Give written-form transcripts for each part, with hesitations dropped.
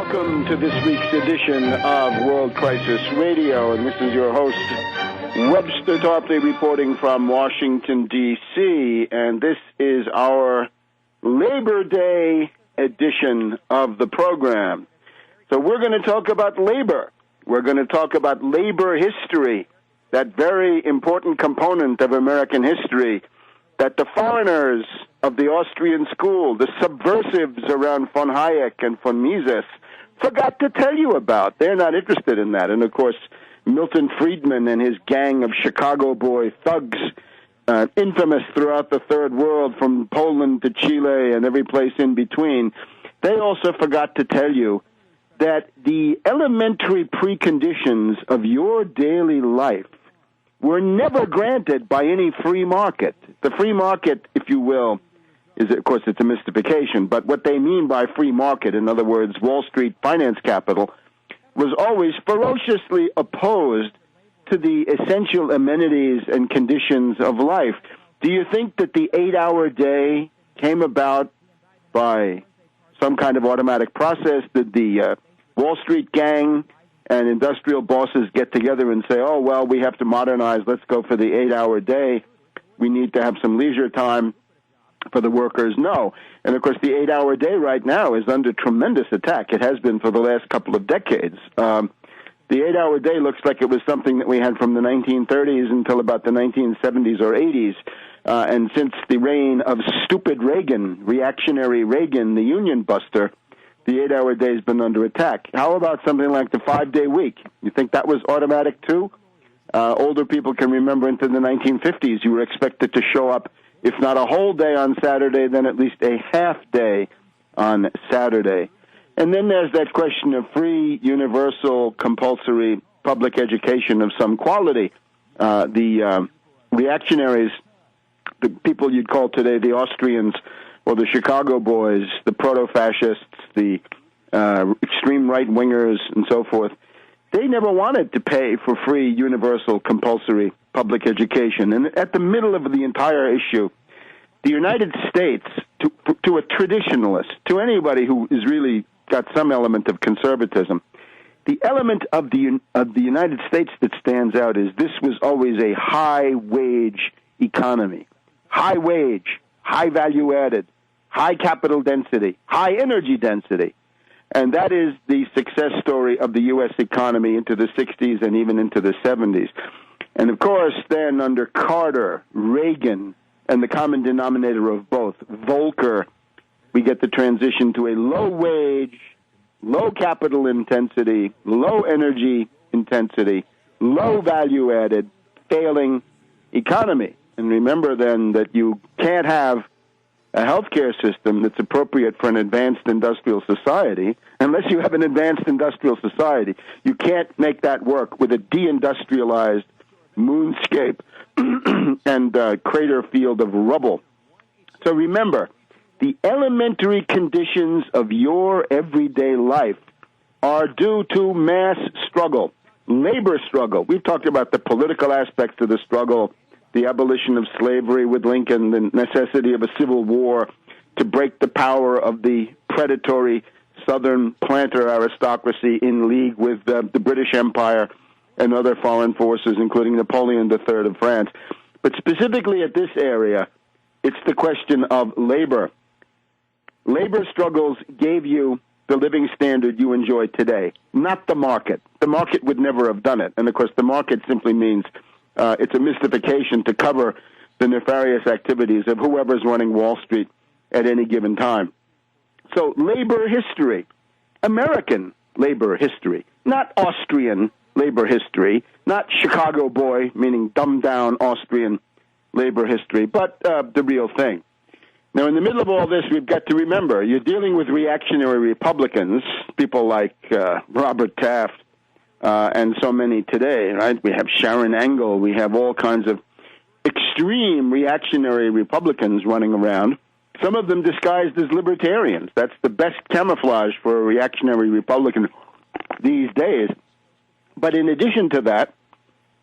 Welcome to this week's edition of World Crisis Radio, and this is your host, Webster Tarpley, reporting from Washington, D.C., and this is our Labor Day edition of the program. So we're going to talk about labor. We're going to talk about labor history, that very important component of American history that the foreigners of the Austrian school, the subversives around von Hayek and von Mises, forgot to tell you about. They're not interested in that. And, of course, Milton Friedman and his gang of Chicago boy thugs, infamous throughout the Third World, from Poland to Chile and every place in between, they also forgot to tell you that the elementary preconditions of your daily life were never granted by any free market. The free market, if you will, is, of course, it's a mystification, but what they mean by free market, in other words, Wall Street finance capital, was always ferociously opposed to the essential amenities and conditions of life. Do you think that the 8-hour day came about by some kind of automatic process? Did the Wall Street gang and industrial bosses get together and say, oh, well, we have to modernize, let's go for the 8-hour day, we need to have some leisure time for the workers? No. And, of course, the 8-hour day right now is under tremendous attack. It has been for the last couple of decades. The 8-hour day looks like it was something that we had from the 1930s until about the 1970s or 80s. And since the reign of stupid Reagan, reactionary Reagan, the union buster, the 8-hour day has been under attack. How about something like the 5-day week? You think that was automatic too? Older people can remember into the 1950s, you were expected to show up, if not a whole day on Saturday, then at least a half day on Saturday. And then there's that question of free, universal, compulsory public education of some quality. The reactionaries, the people you'd call today the Austrians, or the Chicago boys, the proto-fascists, the extreme right-wingers, and so forth, they never wanted to pay for free, universal, compulsory public education. And at the middle of the entire issue, the United States, to a traditionalist, to anybody who is really got some element of conservatism, the element of the United States that stands out is this was always a high-wage economy. High wage, high value-added, high capital density, high energy density. And that is the success story of the U.S. economy into the 60s and even into the 70s. And, of course, then under Carter, Reagan, and the common denominator of both, Volcker, we get the transition to a low-wage, low capital intensity, low energy intensity, low value-added, failing economy. And remember, then, that you can't have a healthcare system that's appropriate for an advanced industrial society unless you have an advanced industrial society. You can't make that work with a deindustrialized moonscape and crater field of rubble. So remember, the elementary conditions of your everyday life are due to mass struggle, labor struggle. We've talked about the political aspects of the struggle, the abolition of slavery with Lincoln, the necessity of a civil war to break the power of the predatory Southern planter aristocracy in league with the British Empire and other foreign forces, including Napoleon III of France. But specifically at this area, it's the question of labor. Labor struggles gave you the living standard you enjoy today, not the market. The market would never have done it. And, of course, the market simply means it's a mystification to cover the nefarious activities of whoever's running Wall Street at any given time. So labor history, American labor history, not Austrian labor history, not Chicago boy, meaning dumbed-down Austrian labor history, but the real thing. Now, in the middle of all this, we've got to remember, you're dealing with reactionary Republicans, people like Robert Taft, and so many today, right? We have Sharon Engel. We have all kinds of extreme reactionary Republicans running around, some of them disguised as libertarians. That's the best camouflage for a reactionary Republican these days. But in addition to that,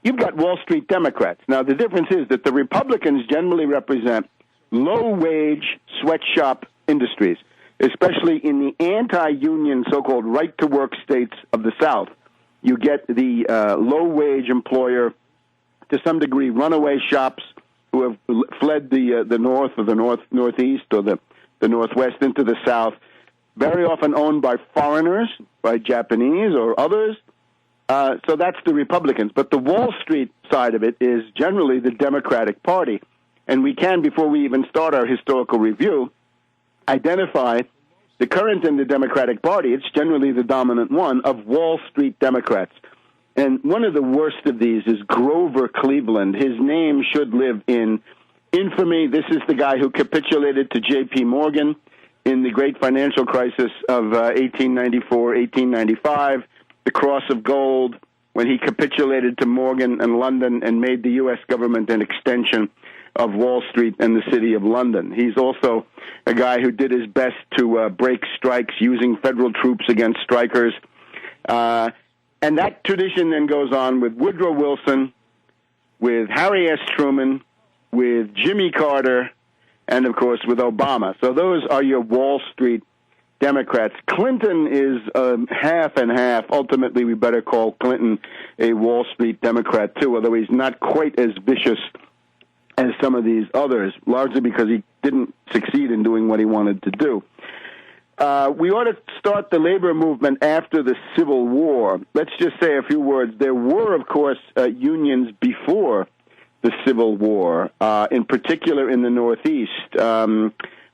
you've got Wall Street Democrats. Now, the difference is that the Republicans generally represent low-wage sweatshop industries. especially in the anti-union so-called right-to-work states of the South. You get the low-wage employer, to some degree, runaway shops who have fled the North or the Northeast or the Northwest into the South, very often owned by foreigners, by Japanese or others. So that's the Republicans. But the Wall Street side of it is generally the Democratic Party. And we can, before we even start our historical review, identify the current in the Democratic Party. It's generally the dominant one of Wall Street Democrats. And one of the worst of these is Grover Cleveland. His name should live in infamy. This is the guy who capitulated to J.P. Morgan in the great financial crisis of 1894, 1895, the Cross of Gold, when he capitulated to Morgan and London and made the U.S. government an extension of Wall Street and the city of London. He's also a guy who did his best to break strikes using federal troops against strikers. And that tradition then goes on with Woodrow Wilson, with Harry S. Truman, with Jimmy Carter, and, of course, with Obama. So those are your Wall Street Democrats. Clinton is half and half. Ultimately, we better call Clinton a Wall Street Democrat, too, although he's not quite as vicious as some of these others, largely because he didn't succeed in doing what he wanted to do. We ought to start the labor movement after the Civil War. Let's just say a few words. There were, of course, unions before the Civil War, in particular in the Northeast.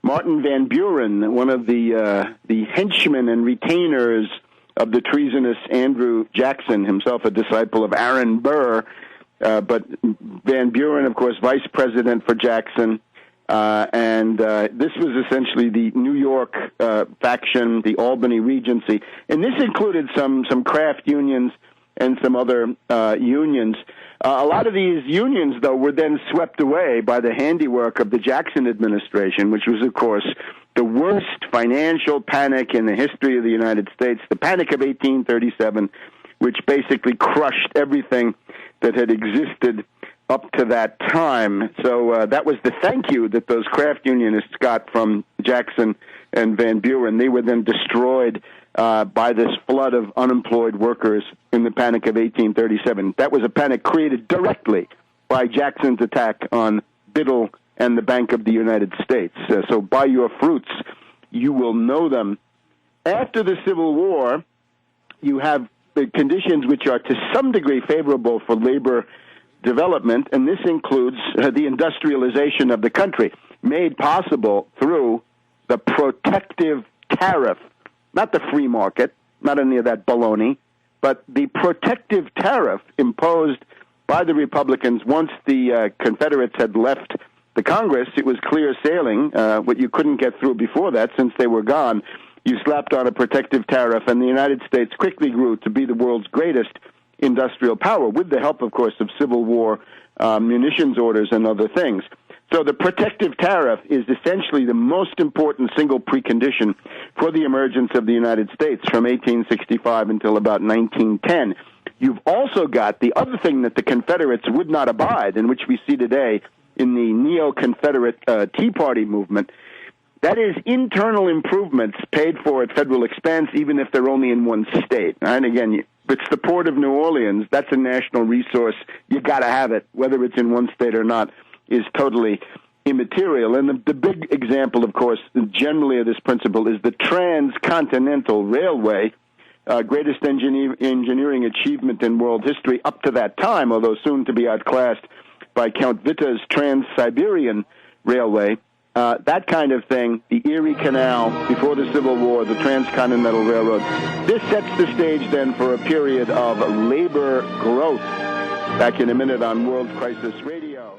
Martin Van Buren, one of the henchmen and retainers of the treasonous Andrew Jackson, himself a disciple of Aaron Burr, but Van Buren, of course, vice president for Jackson. And this was essentially the New York faction, the Albany Regency. And this included some craft unions and some other unions. A lot of these unions, though, were then swept away by the handiwork of the Jackson administration, which was, of course, the worst financial panic in the history of the United States, the Panic of 1837, which basically crushed everything that had existed up to that time. So that was the thank you that those craft unionists got from Jackson and Van Buren. They were then destroyed by this flood of unemployed workers in the Panic of 1837. That was a panic created directly by Jackson's attack on Biddle and the Bank of the United States. So by your fruits, you will know them. After the Civil War, you have the conditions which are to some degree favorable for labor development, and this includes the industrialization of the country, made possible through the protective tariff, not the free market, not any of that baloney, but the protective tariff imposed by the Republicans once the Confederates had left the Congress. It was clear sailing. What you couldn't get through before that, since they were gone, you slapped on a protective tariff, and the United States quickly grew to be the world's greatest industrial power, with the help, of course, of Civil War munitions orders and other things. So the protective tariff is essentially the most important single precondition for the emergence of the United States from 1865 until about 1910. You've also got the other thing that the Confederates would not abide, and which we see today in the neo-Confederate Tea Party movement. That is internal improvements paid for at federal expense, even if they're only in one state. And again, it's the Port of New Orleans. That's a national resource. You got to have it, whether it's in one state or not, is totally immaterial. And the big example, of course, generally of this principle is the Transcontinental Railway, greatest engineering achievement in world history up to that time, although soon to be outclassed by Count Witta's Trans-Siberian Railway. That kind of thing, the Erie Canal before the Civil War, the Transcontinental Railroad. This sets the stage then for a period of labor growth. Back in a minute on World Crisis Radio.